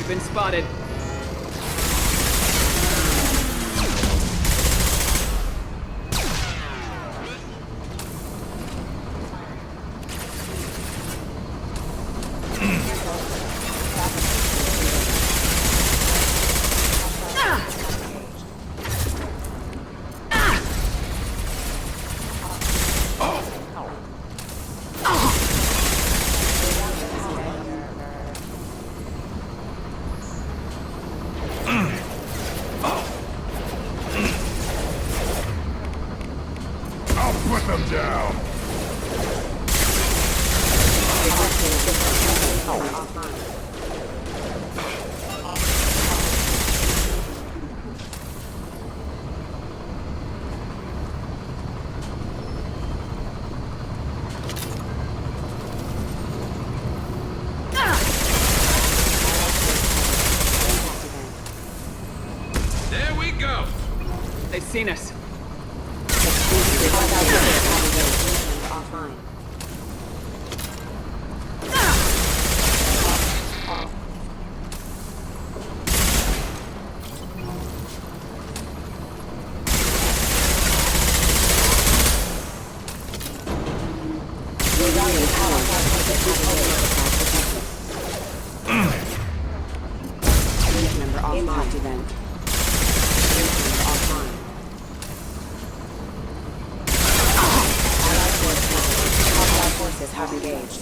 Been spotted. Put them down! There we go! They've seen us. Offline. Member offline. Impact event. Offline. Hostile forces have engaged.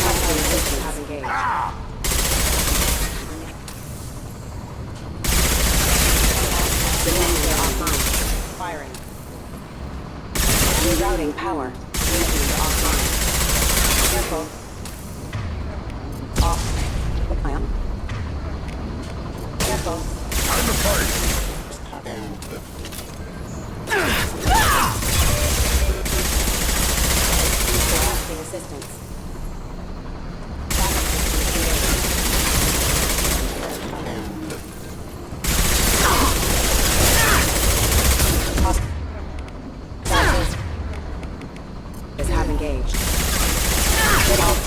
Hostile resistance have engaged. Defender offline. Firing. Rerouting power. Defender offline. Careful. Off. Plan. Careful. Time to fight! Requesting assistance. Hostiles have engaged. Get off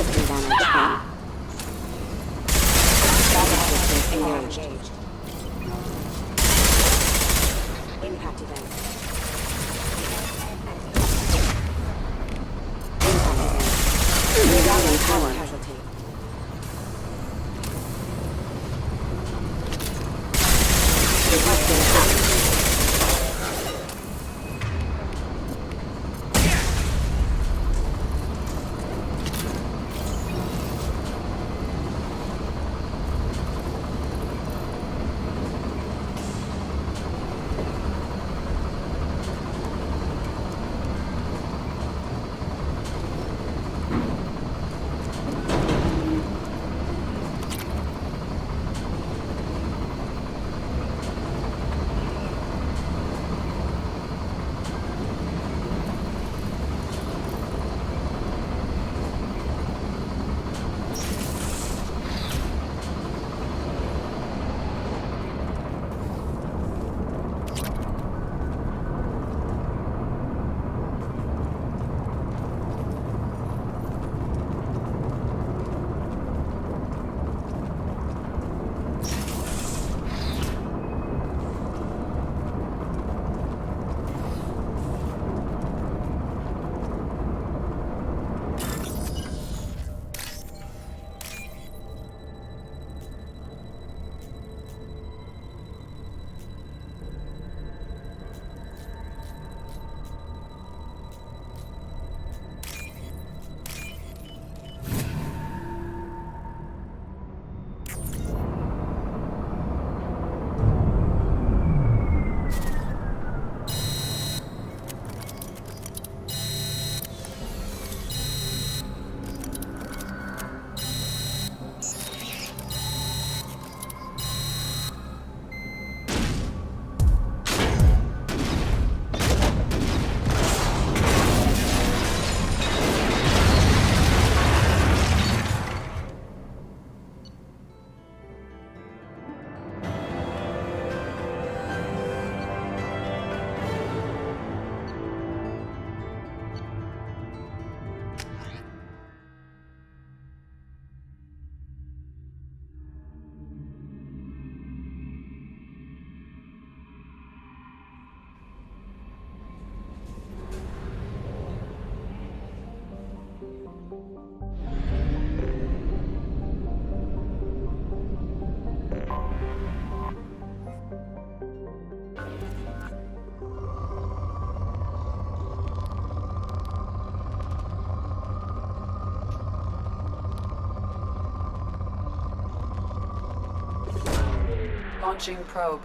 Launching probe.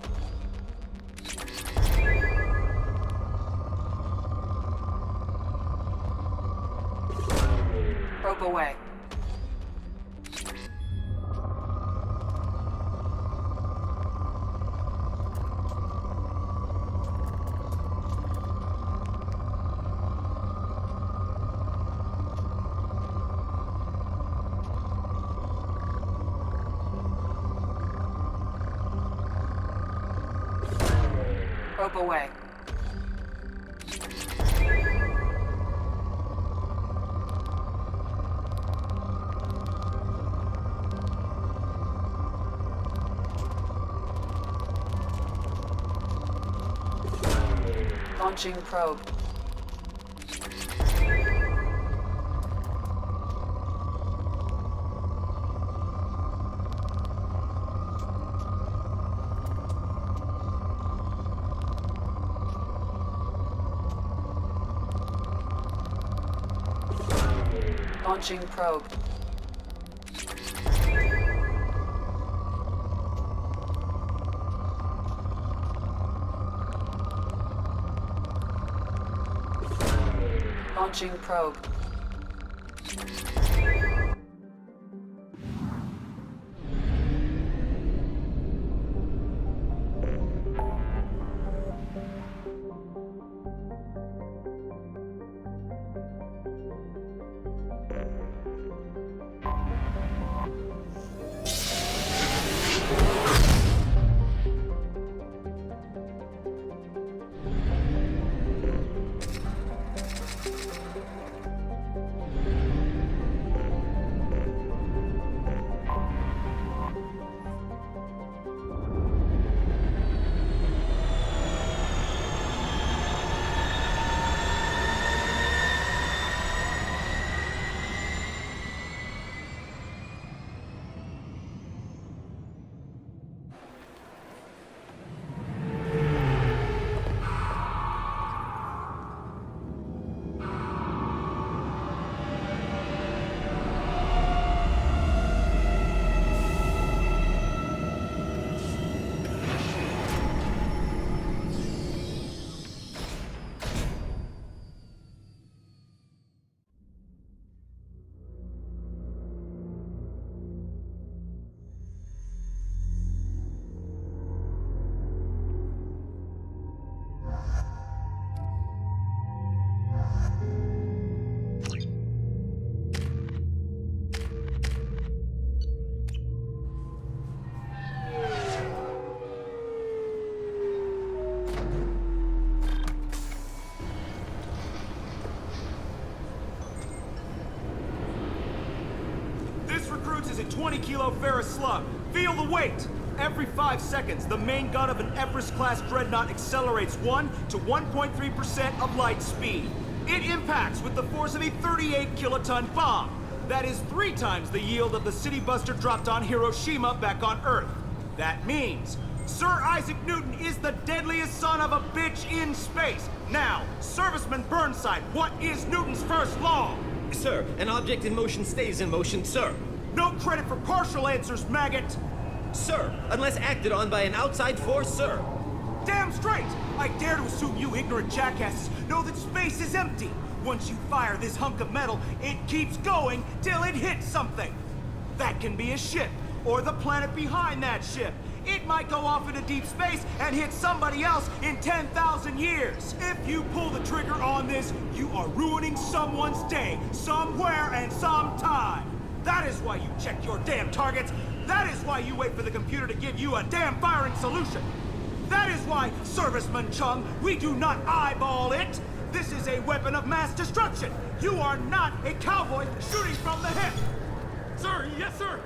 Probe away. Probe away. Launching probe. Launching probe. Launching probe. Is a 20-kilo ferrous slug. Feel the weight! Every 5 seconds, the main gun of an Everest-class dreadnought accelerates 1 to 1.3% of light speed. It impacts with the force of a 38-kiloton bomb. That is 3 times the yield of the city buster dropped on Hiroshima back on Earth. That means Sir Isaac Newton is the deadliest son of a bitch in space. Now, Serviceman Burnside, what is Newton's first law? Sir, an object in motion stays in motion, sir. No credit for partial answers, maggot! Sir, unless acted on by an outside force, sir. Damn straight! I dare to assume you ignorant jackasses know that space is empty. Once you fire this hunk of metal, it keeps going till it hits something. That can be a ship, or the planet behind that ship. It might go off into deep space and hit somebody else in 10,000 years. If you pull the trigger on this, you are ruining someone's day, somewhere and sometime. That is why you check your damn targets. That is why you wait for the computer to give you a damn firing solution. That is why, Serviceman Chung, we do not eyeball it. This is a weapon of mass destruction. You are not a cowboy shooting from the hip. Sir, yes, sir.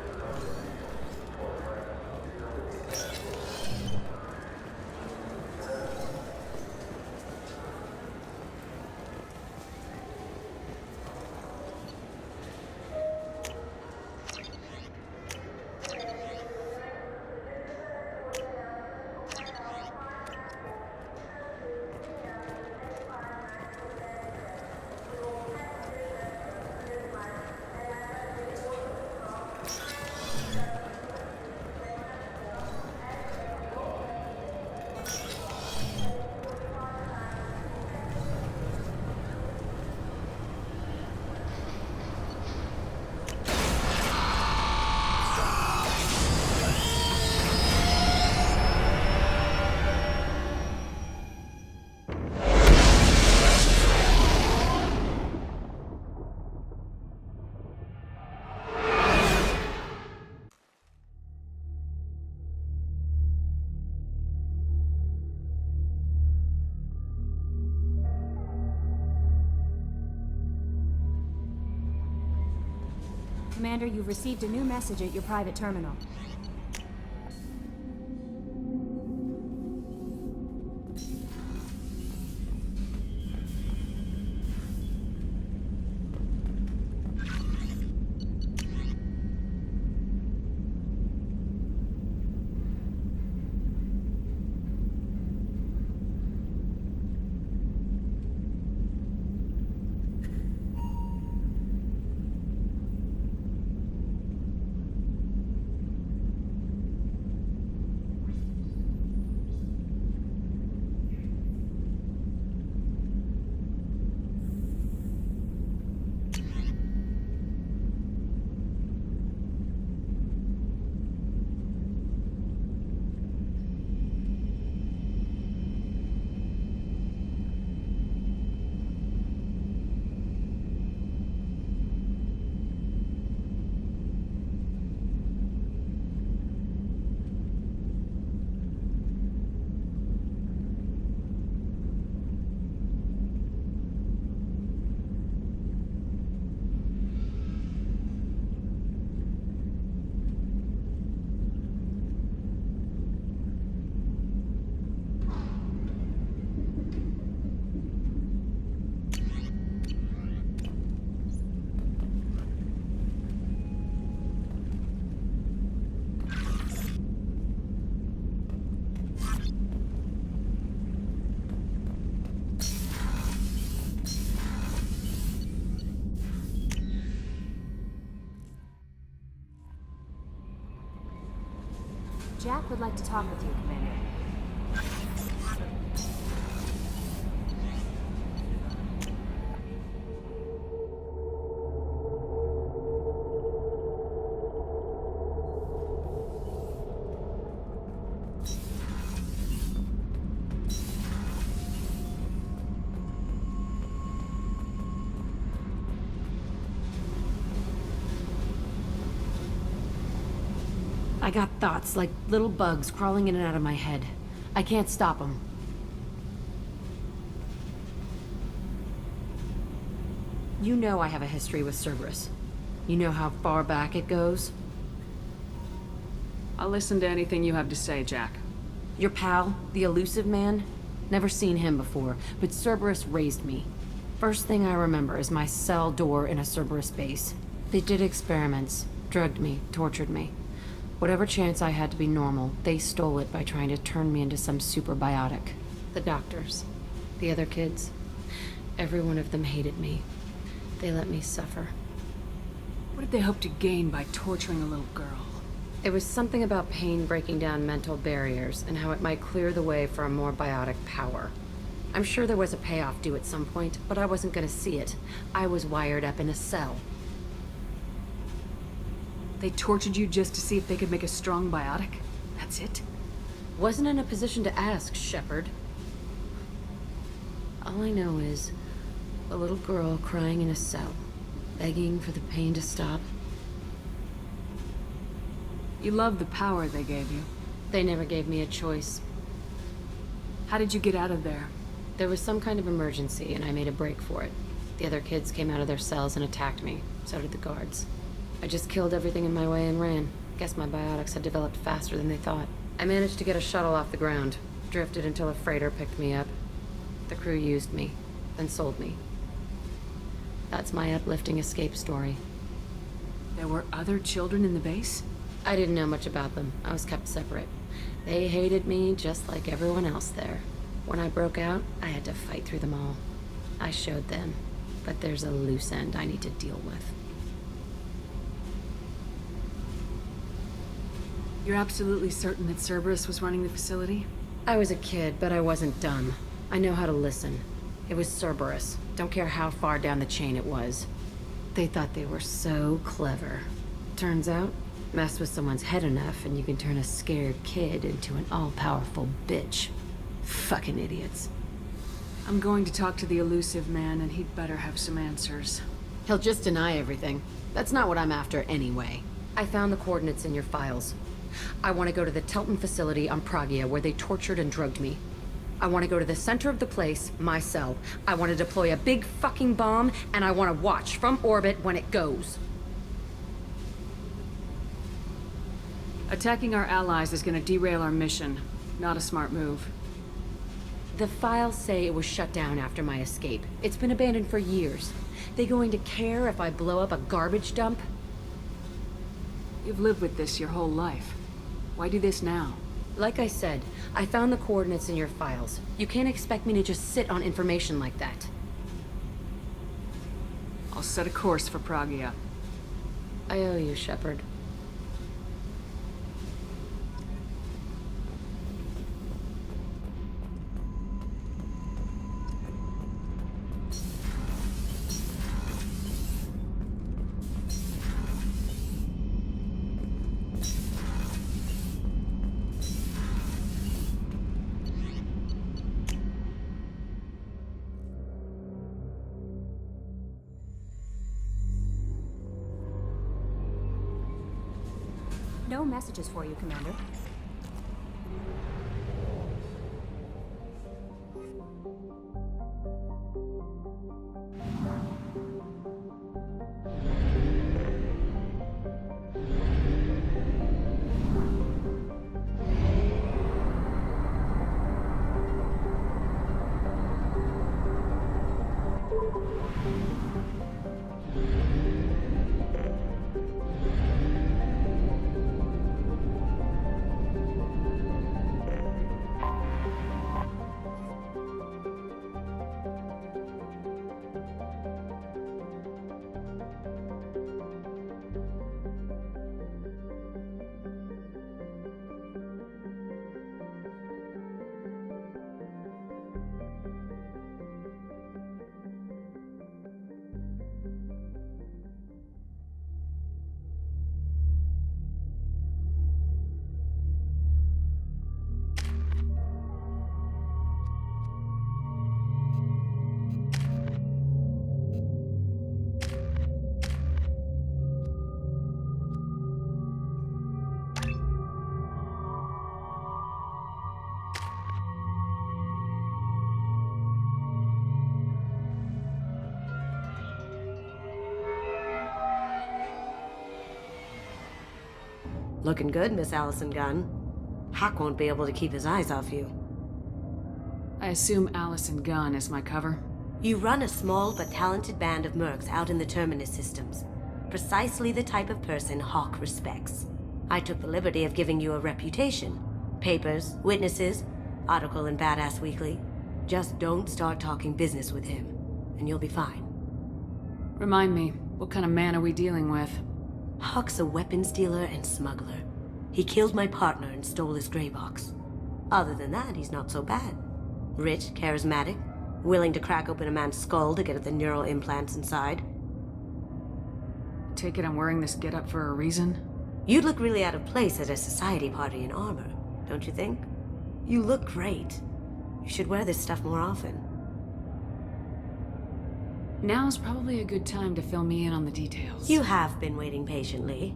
Commander, you've received a new message at your private terminal. Jack would like to talk with you, Commander. I got thoughts like little bugs crawling in and out of my head. I can't stop them. You know I have a history with Cerberus. You know how far back it goes? I'll listen to anything you have to say, Jack. Your pal, the elusive man? Never seen him before, but Cerberus raised me. First thing I remember is my cell door in a Cerberus base. They did experiments, drugged me, tortured me. Whatever chance I had to be normal, they stole it by trying to turn me into some superbiotic. The doctors, the other kids, every one of them hated me. They let me suffer. What did they hope to gain by torturing a little girl? It was something about pain breaking down mental barriers and how it might clear the way for a more biotic power. I'm sure there was a payoff due at some point, but I wasn't gonna see it. I was wired up in a cell. They tortured you just to see if they could make a strong biotic? That's it? Wasn't in a position to ask, Shepard. All I know is a little girl crying in a cell, begging for the pain to stop. You love the power they gave you. They never gave me a choice. How did you get out of there? There was some kind of emergency, and I made a break for it. The other kids came out of their cells and attacked me. So did the guards. I just killed everything in my way and ran. Guess my biotics had developed faster than they thought. I managed to get a shuttle off the ground. Drifted until a freighter picked me up. The crew used me, then sold me. That's my uplifting escape story. There were other children in the base? I didn't know much about them. I was kept separate. They hated me just like everyone else there. When I broke out, I had to fight through them all. I showed them, but there's a loose end I need to deal with. You're absolutely certain that Cerberus was running the facility? I was a kid, but I wasn't dumb. I know how to listen. It was Cerberus. Don't care how far down the chain it was. They thought they were so clever. Turns out, mess with someone's head enough and you can turn a scared kid into an all-powerful bitch. Fucking idiots. I'm going to talk to the elusive man, and he'd better have some answers. He'll just deny everything. That's not what I'm after anyway. I found the coordinates in your files. I want to go to the Telton facility on Pragia where they tortured and drugged me. I want to go to the center of the place, my cell. I want to deploy a big fucking bomb, and I want to watch from orbit when it goes. Attacking our allies is gonna derail our mission. Not a smart move. The files say it was shut down after my escape. It's been abandoned for years. They going to care if I blow up a garbage dump? You've lived with this your whole life. Why do this now? Like I said, I found the coordinates in your files. You can't expect me to just sit on information like that. I'll set a course for Pragia. I owe you, Shepard. No messages for you, Commander. Looking good, Miss Allison Gunn. Hawk won't be able to keep his eyes off you. I assume Allison Gunn is my cover. You run a small but talented band of mercs out in the Terminus systems. Precisely the type of person Hawk respects. I took the liberty of giving you a reputation. Papers, witnesses, article in Badass Weekly. Just don't start talking business with him, and you'll be fine. Remind me, what kind of man are we dealing with? Hawk's a weapons dealer and smuggler. He killed my partner and stole his gray box. Other than that, he's not so bad. Rich, charismatic, willing to crack open a man's skull to get at the neural implants inside. Take it I'm wearing this getup for a reason? You'd look really out of place at a society party in armor, don't you think? You look great. You should wear this stuff more often. Now's probably a good time to fill me in on the details. You have been waiting patiently.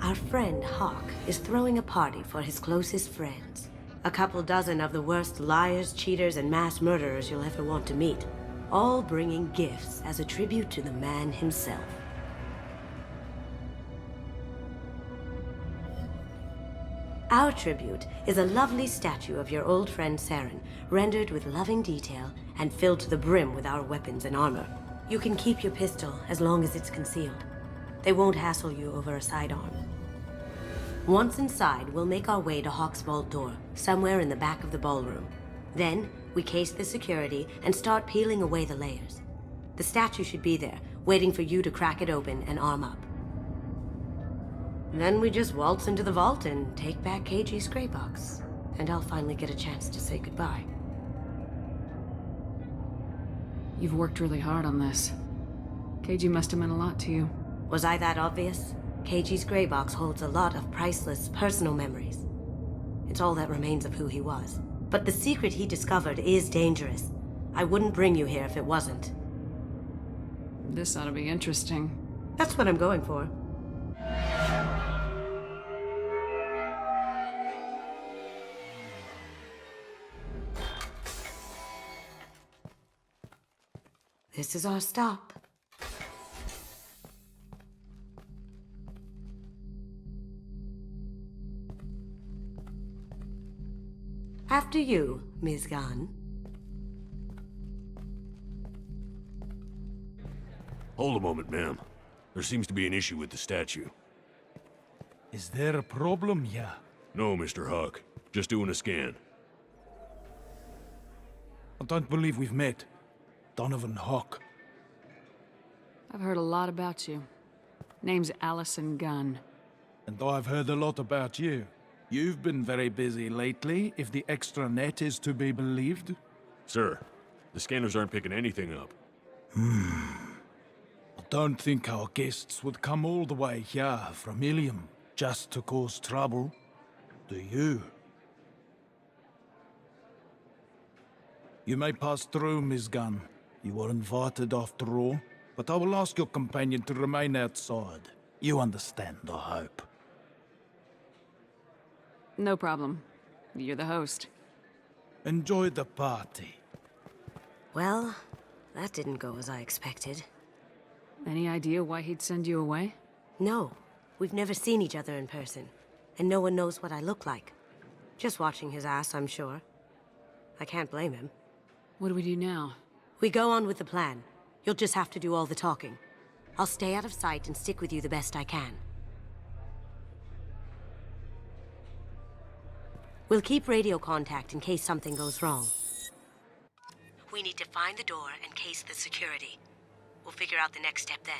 Our friend Hawk is throwing a party for his closest friends. A couple dozen of the worst liars, cheaters, and mass murderers you'll ever want to meet. All bringing gifts as a tribute to the man himself. Our tribute is a lovely statue of your old friend Saren, rendered with loving detail and filled to the brim with our weapons and armor. You can keep your pistol as long as it's concealed. They won't hassle you over a sidearm. Once inside, we'll make our way to Hawk's vault door, somewhere in the back of the ballroom. Then, we case the security and start peeling away the layers. The statue should be there, waiting for you to crack it open and arm up. Then we just waltz into the vault and take back KG's gray box. And I'll finally get a chance to say goodbye. You've worked really hard on this. KG must have meant a lot to you. Was I that obvious? KG's gray box holds a lot of priceless personal memories. It's all that remains of who he was. But the secret he discovered is dangerous. I wouldn't bring you here if it wasn't. This ought to be interesting. That's what I'm going for. This is our stop. After you, Ms. Gunn. Hold a moment, ma'am. There seems to be an issue with the statue. Is there a problem here? No, Mr. Huck. Just doing a scan. I don't believe we've met. Donovan Hawk. I've heard a lot about you. Name's Allison Gunn. And I've heard a lot about you. You've been very busy lately, if the extra net is to be believed. Sir, the scanners aren't picking anything up. I don't think our guests would come all the way here from Ilium just to cause trouble. Do you? You may pass through, Ms. Gunn. You were invited after all, but I will ask your companion to remain outside. You understand, I hope. No problem. You're the host. Enjoy the party. Well, that didn't go as I expected. Any idea why he'd send you away? No, we've never seen each other in person, and no one knows what I look like. Just watching his ass, I'm sure. I can't blame him. What do we do now? We go on with the plan. You'll just have to do all the talking. I'll stay out of sight and stick with you the best I can. We'll keep radio contact in case something goes wrong. We need to find the door and case the security. We'll figure out the next step then.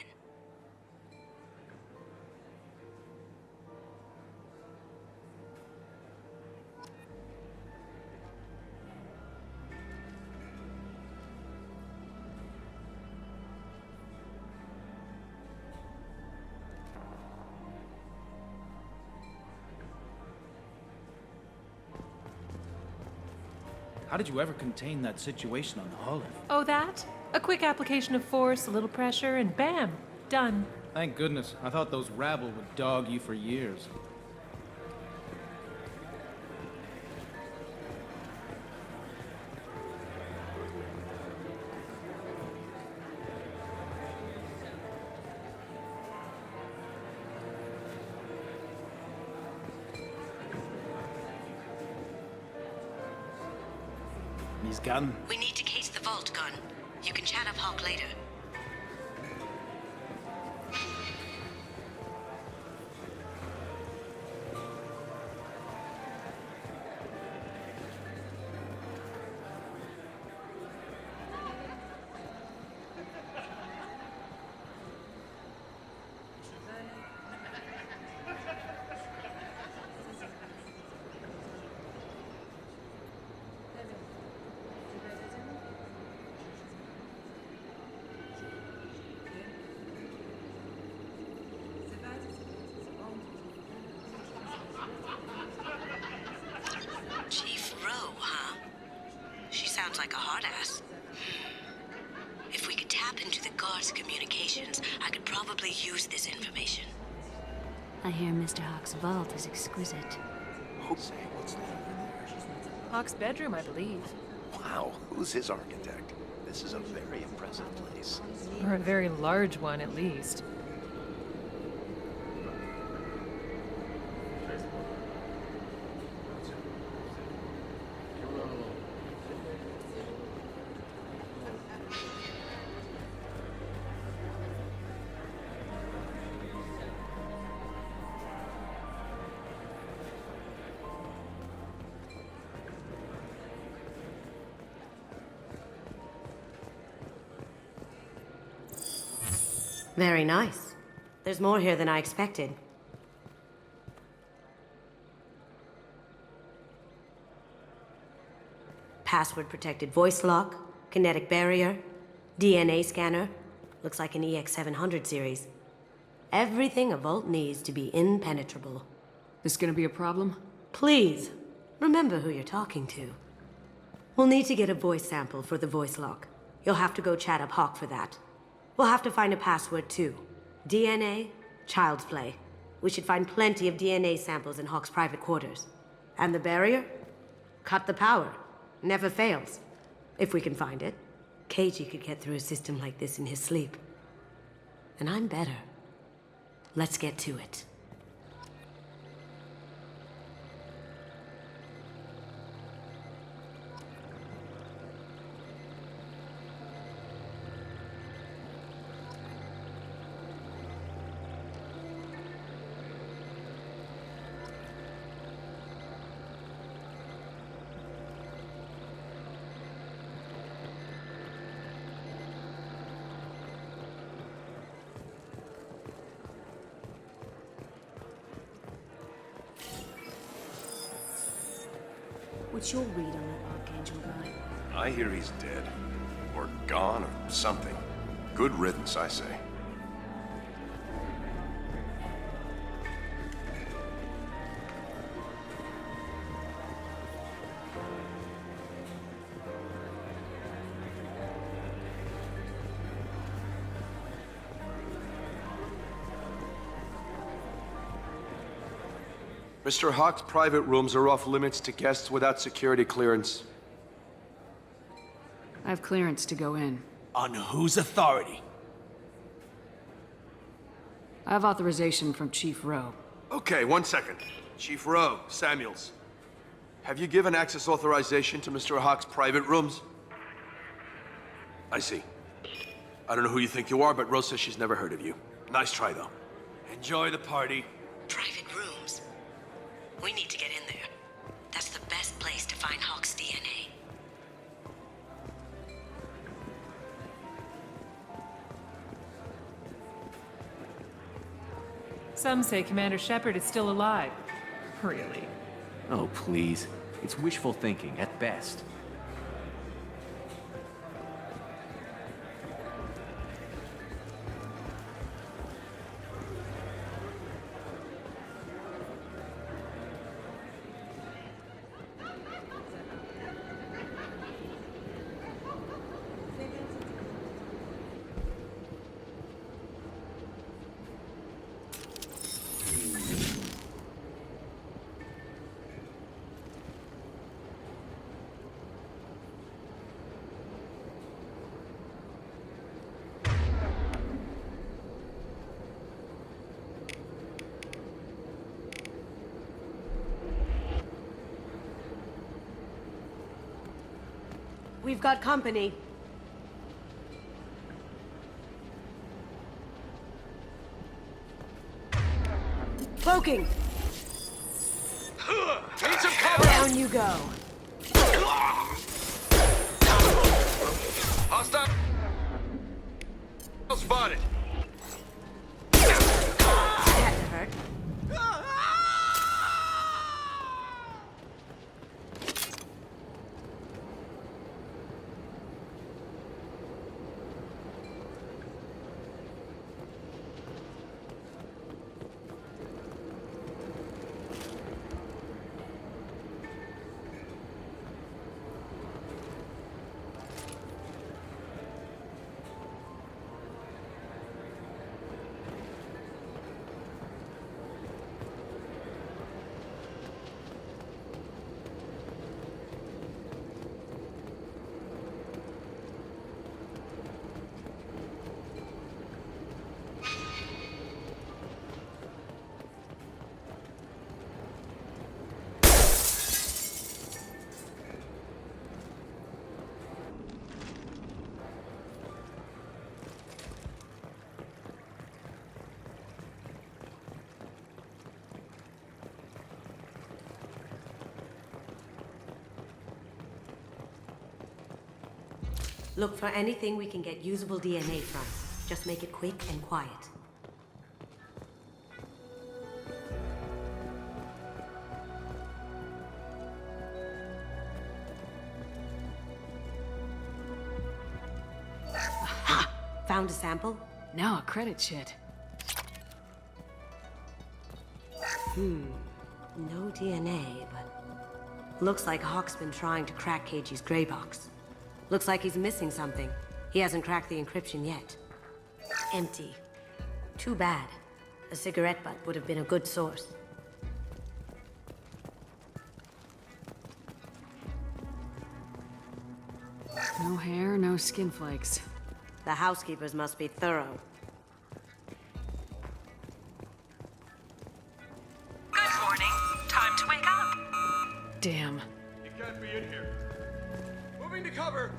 How did you ever contain that situation on Olive? Oh, that? A quick application of force, a little pressure, and bam! Done. Thank goodness. I thought those rabble would dog you for years. Ms. Gunn? We need to case the vault, Gun. You can chat up Hawk later. Chief Rowe, huh? She sounds like a hard ass. If we could tap into the guard's communications, I could probably use this information. I hear Mr. Hawk's vault is exquisite. Hawk's bedroom, I believe. Wow, who's his architect? This is a very impressive place. Or a very large one, at least. Very nice. There's more here than I expected. Password-protected voice lock, kinetic barrier, DNA scanner. Looks like an EX700 series. Everything a vault needs to be impenetrable. This gonna be a problem? Please, remember who you're talking to. We'll need to get a voice sample for the voice lock. You'll have to go chat up Hawk for that. We'll have to find a password too. DNA, child's play. We should find plenty of DNA samples in Hawk's private quarters. And the barrier? Cut the power. Never fails. If we can find it. KG could get through a system like this in his sleep. And I'm better. Let's get to it. What's your read on that Archangel guy? I hear he's dead. Or gone, or something. Good riddance, I say. Mr. Hawk's private rooms are off limits to guests without security clearance. I have clearance to go in. On whose authority? I have authorization from Chief Rowe. Okay, 1 second. Chief Rowe, Samuels. Have you given access authorization to Mr. Hawk's private rooms? I see. I don't know who you think you are, but Rose says she's never heard of you. Nice try, though. Enjoy the party. Private rooms. We need to get in there. That's the best place to find Hawk's DNA. Some say Commander Shepard is still alive. Really? Oh, please. It's wishful thinking, at best. We've got company. Cloaking! Need some cover! Down you go. Hostile spotted. That hurt. Look for anything we can get usable DNA from. Just make it quick and quiet. Aha! Found a sample? Now a credit shit. No DNA, but... Looks like Hawk's been trying to crack KG's gray box. Looks like he's missing something. He hasn't cracked the encryption yet. Empty. Too bad. A cigarette butt would have been a good source. No hair, no skin flakes. The housekeepers must be thorough. Good morning. Time to wake up. Damn. You can't be in here. Moving to cover.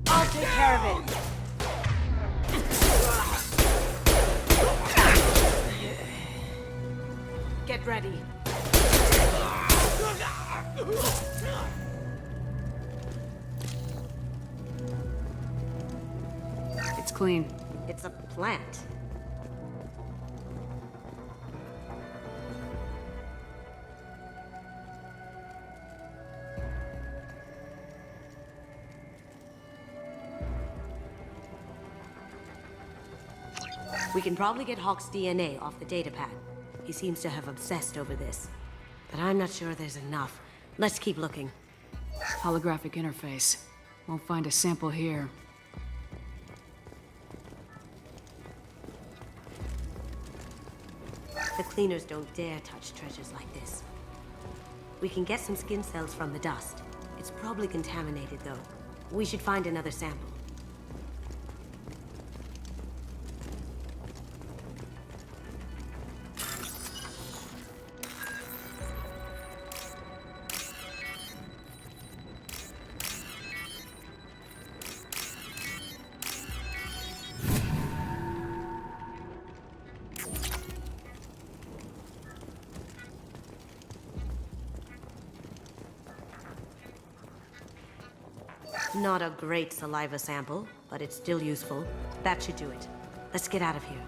I'll take care of it. Get ready. It's clean. It's a plant. We can probably get Hawk's DNA off the datapad. He seems to have obsessed over this. But I'm not sure there's enough. Let's keep looking. Holographic interface. Won't find a sample here. The cleaners don't dare touch treasures like this. We can get some skin cells from the dust. It's probably contaminated, though. We should find another sample. Not a great saliva sample, but it's still useful. That should do it. Let's get out of here.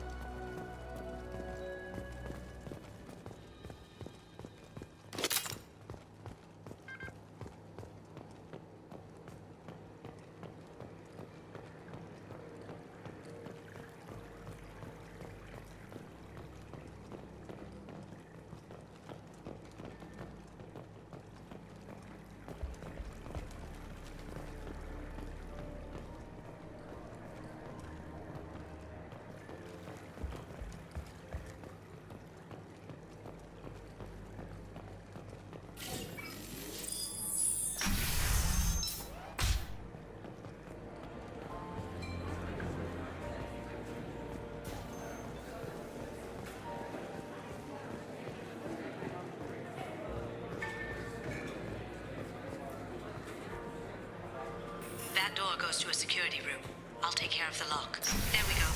That door goes to a security room. I'll take care of the lock. There we go.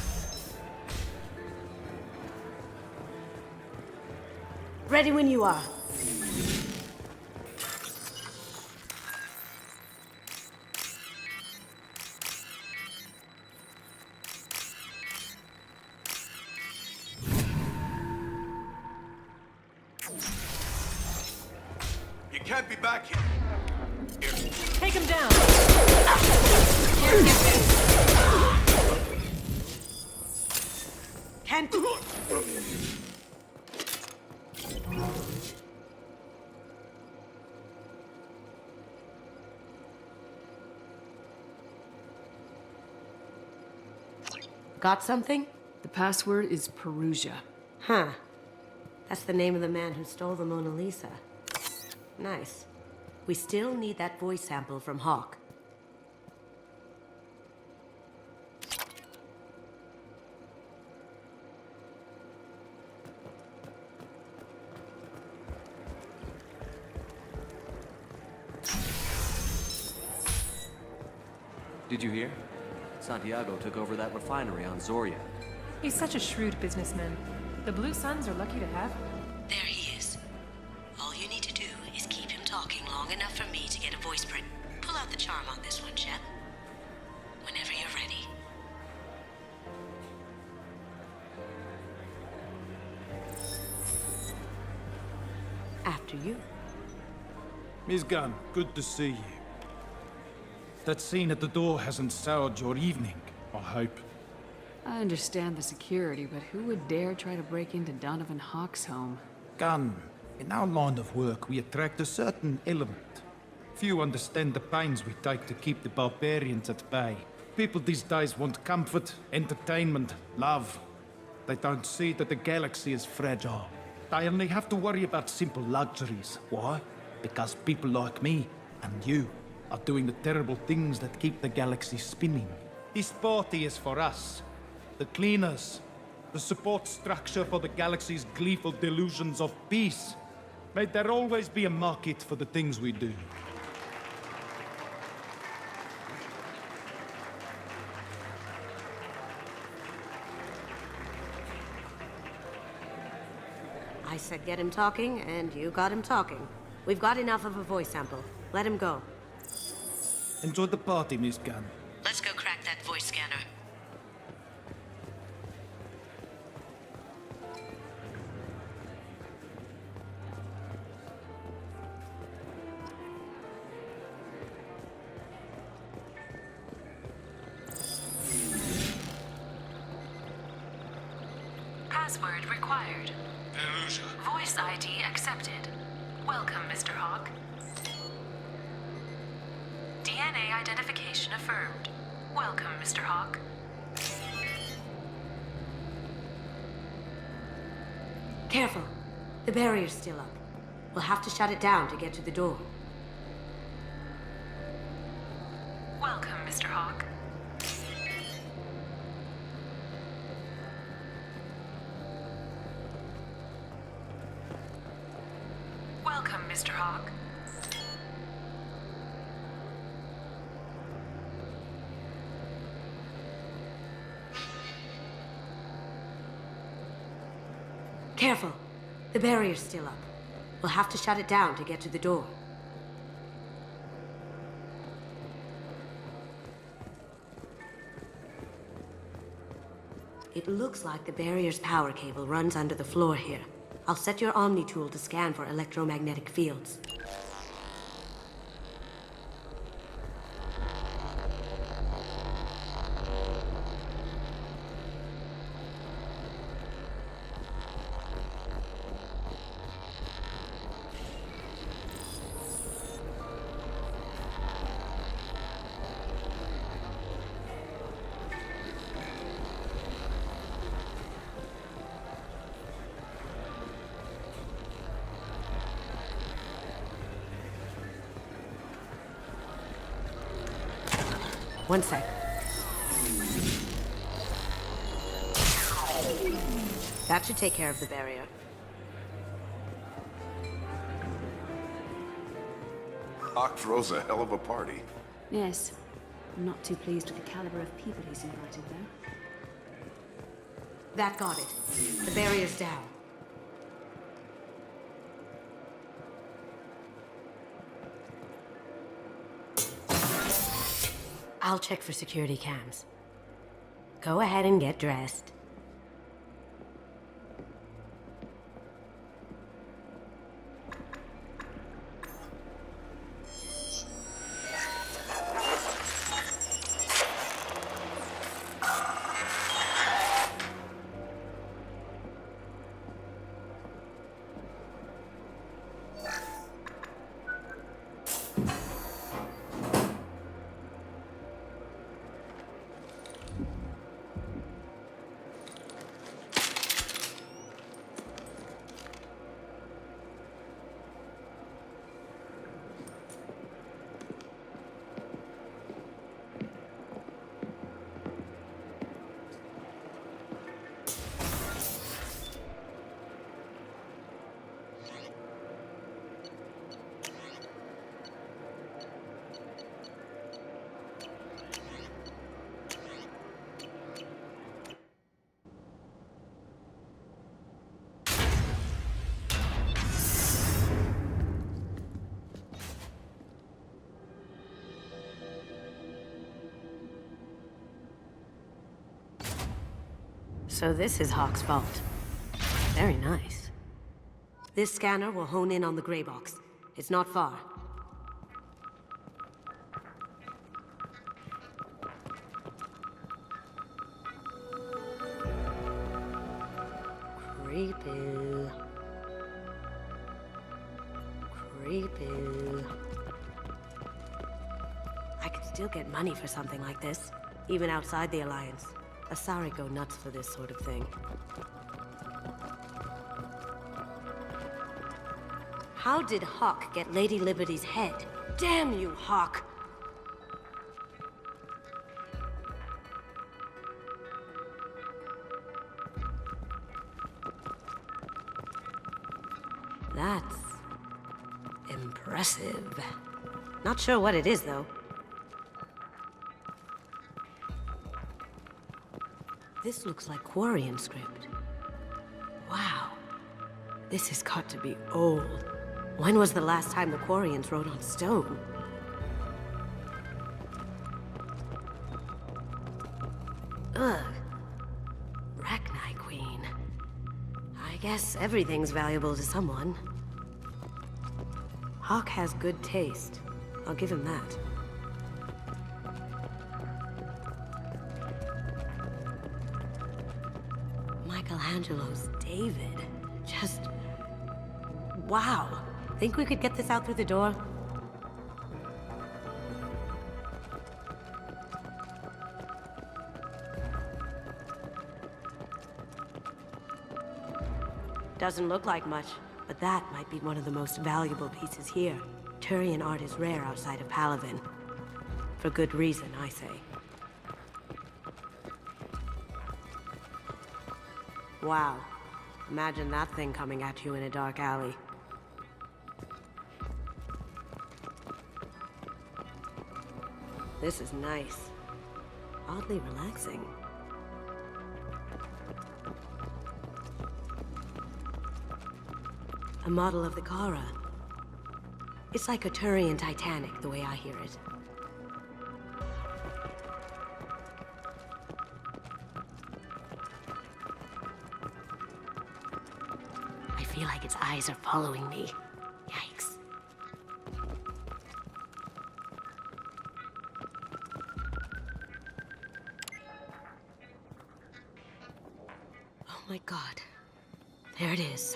Ready when you are. You can't be back here. Take him down. Can't. Got something? The password is Perugia. Huh. That's the name of the man who stole the Mona Lisa. Nice. We still need that voice sample from Hawk. Did you hear? Santiago took over that refinery on Zoria. He's such a shrewd businessman. The Blue Suns are lucky to have him. There he is. All you need to do is keep him talking long enough for me to get a voice print. Pull out the charm on this one, Shep. Whenever you're ready. After you. Miss Gunn, good to see you. That scene at the door hasn't soured your evening, I hope. I understand the security, but who would dare try to break into Donovan Hawk's home? Gunn, in our line of work, we attract a certain element. Few understand the pains we take to keep the barbarians at bay. People these days want comfort, entertainment, love. They don't see that the galaxy is fragile. They only have to worry about simple luxuries. Why? Because people like me and you are doing the terrible things that keep the galaxy spinning. This party is for us, the cleaners, the support structure for the galaxy's gleeful delusions of peace. May there always be a market for the things we do. I said get him talking, and you got him talking. We've got enough of a voice sample. Let him go. Enjoy the party, Miss Gunn. Let's go crack that voice scanner. Password required. Voice ID accepted. Welcome, Mr. Hawk. DNA identification affirmed. Welcome, Mr. Hawk. Careful. The barrier's still up. We'll have to shut it down to get to the door. Welcome, Mr. Hawk. Welcome, Mr. Hawk. Careful. The barrier's still up. We'll have to shut it down to get to the door. It looks like the barrier's power cable runs under the floor here. I'll set your Omni tool to scan for electromagnetic fields. One sec. That should take care of the barrier. Hawk throws a hell of a party. Yes. I'm not too pleased with the caliber of people he's invited, though. That got it. The barrier's down. I'll check for security cams. Go ahead and get dressed. So this is Hawk's vault. Very nice. This scanner will hone in on the gray box. It's not far. Creepy. Creepy. I could still get money for something like this, even outside the Alliance. Asari go nuts for this sort of thing. How did Hawk get Lady Liberty's head? Damn you, Hawk! That's impressive. Not sure what it is, though. This looks like Quarian script. Wow. This has got to be old. When was the last time the Quarians wrote on stone? Ugh. Rachni Queen. I guess everything's valuable to someone. Hawk has good taste. I'll give him that. My Michelangelo's David. Just... wow. Think we could get this out through the door? Doesn't look like much, but that might be one of the most valuable pieces here. Turian art is rare outside of Palavin. For good reason, I say. Wow. Imagine that thing coming at you in a dark alley. This is nice. Oddly relaxing. A model of the Kara. It's like a Turian Titanic, the way I hear it. I feel like its eyes are following me. Yikes. Oh my god. There it is.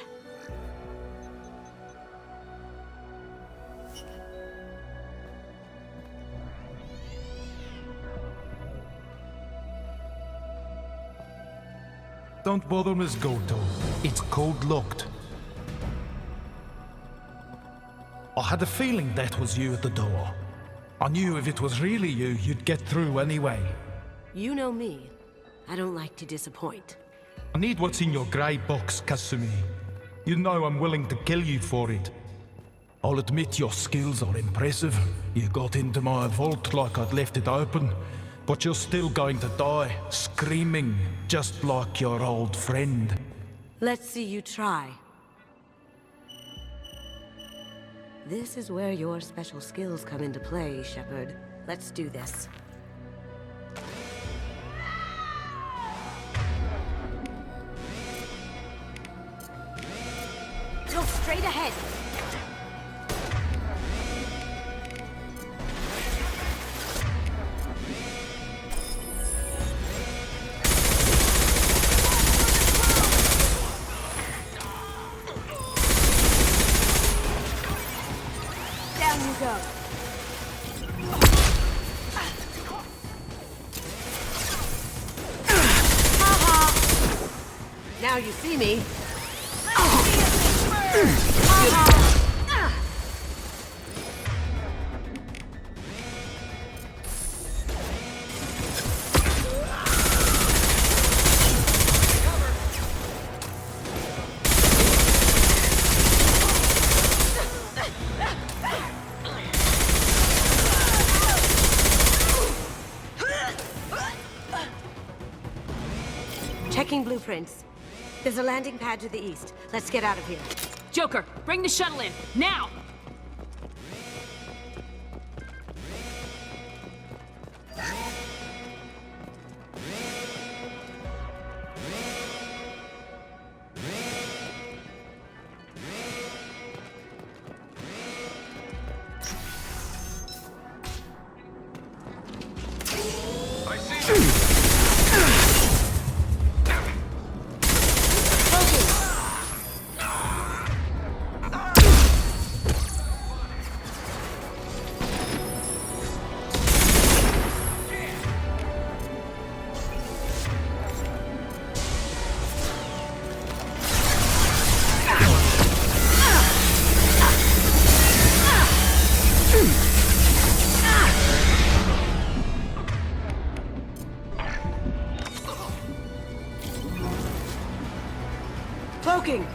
Don't bother, Miss Goto. It's code-locked. I had a feeling that was you at the door. I knew if it was really you, you'd get through anyway. You know me. I don't like to disappoint. I need what's in your grey box, Kasumi. You know I'm willing to kill you for it. I'll admit your skills are impressive. You got into my vault like I'd left it open. But you're still going to die, screaming, just like your old friend. Let's see you try. This is where your special skills come into play, Shepard. Let's do this. Go straight ahead! Now you see me. Checking blueprints. There's a landing pad to the east. Let's get out of here. Joker, bring the shuttle in, now! Cloaking!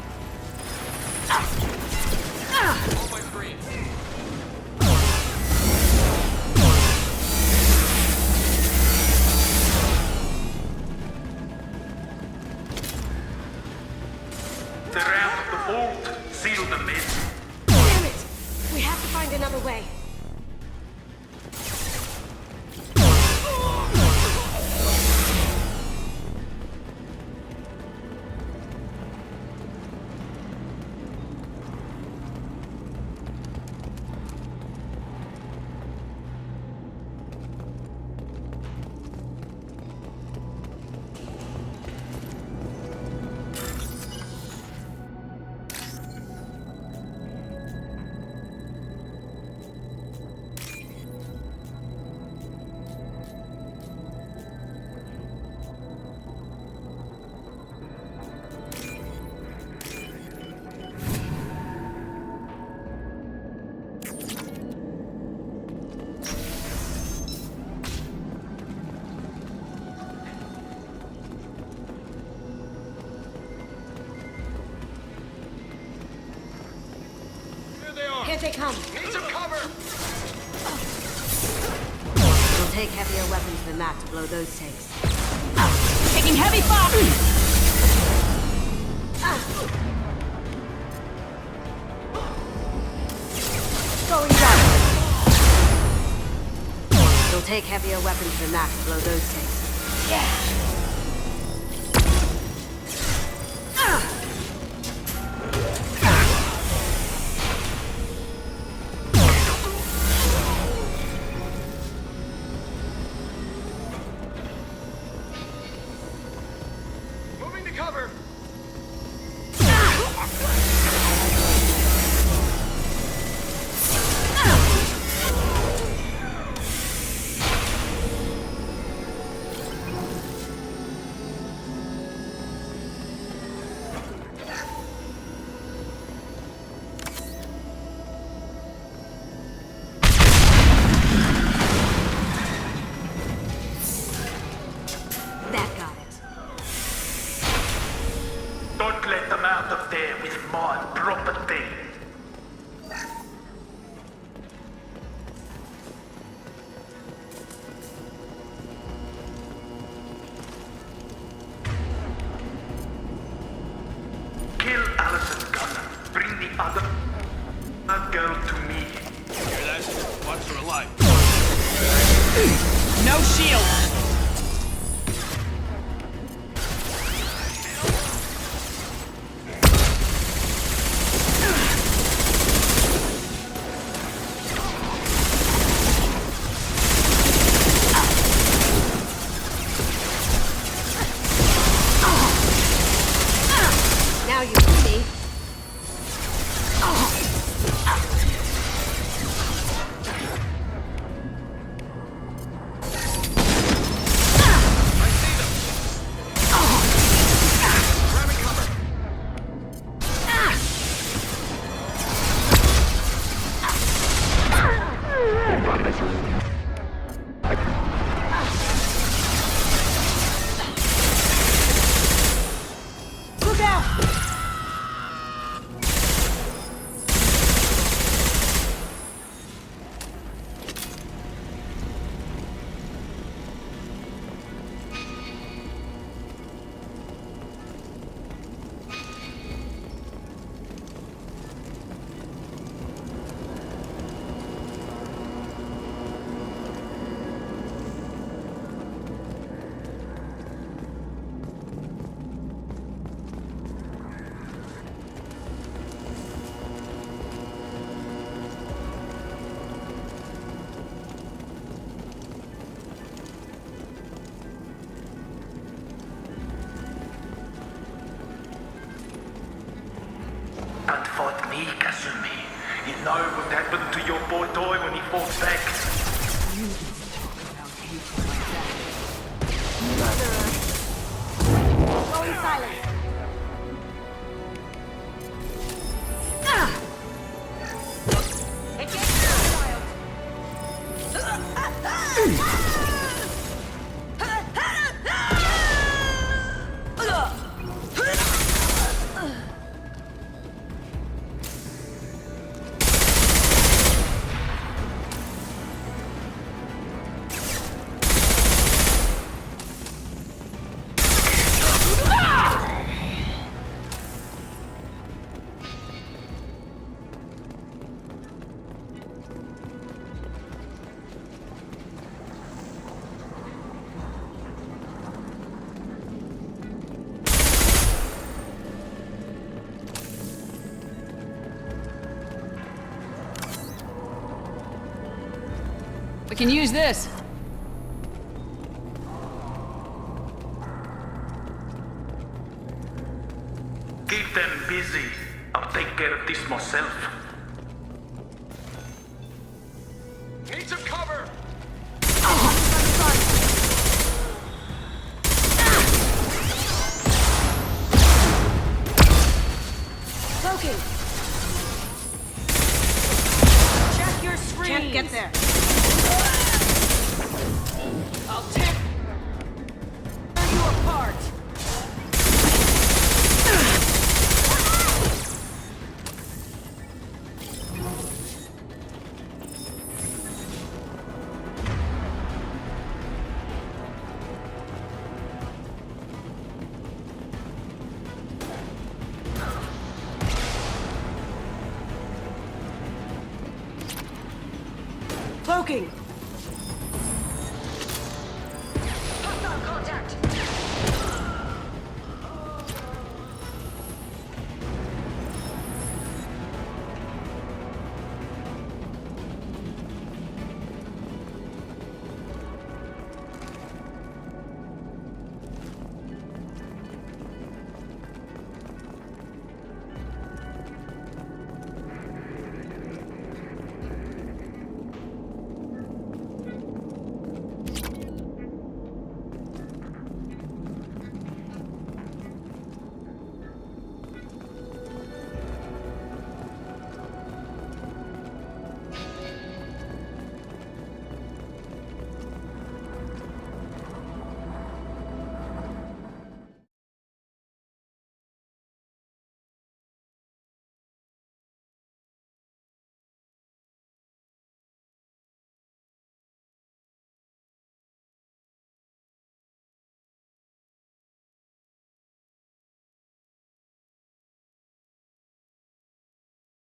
They're out of the vault. Seal them in. Damn it! We have to find another way. Here they come. Need some cover! It'll take heavier weapons than that to blow those tanks. Taking heavy fire! Going down. It'll take heavier weapons than that to blow those tanks. Yeah. Moving to cover! That got it. Don't let them out of there with my property. Kill Allison Gunn. Bring the other girl to me. Hear that? Watch her alive. No shield! Now you see me. Look out! But fought me, Kasumi. You know what happened to your boy toy when he fought back? You don't talk about people like that. Going silent. We can use this. Keep them busy. I'll take care of this myself. Need some cover! Cloaking. Check your screens. Can't get there. I'll tear you apart. Cloaking!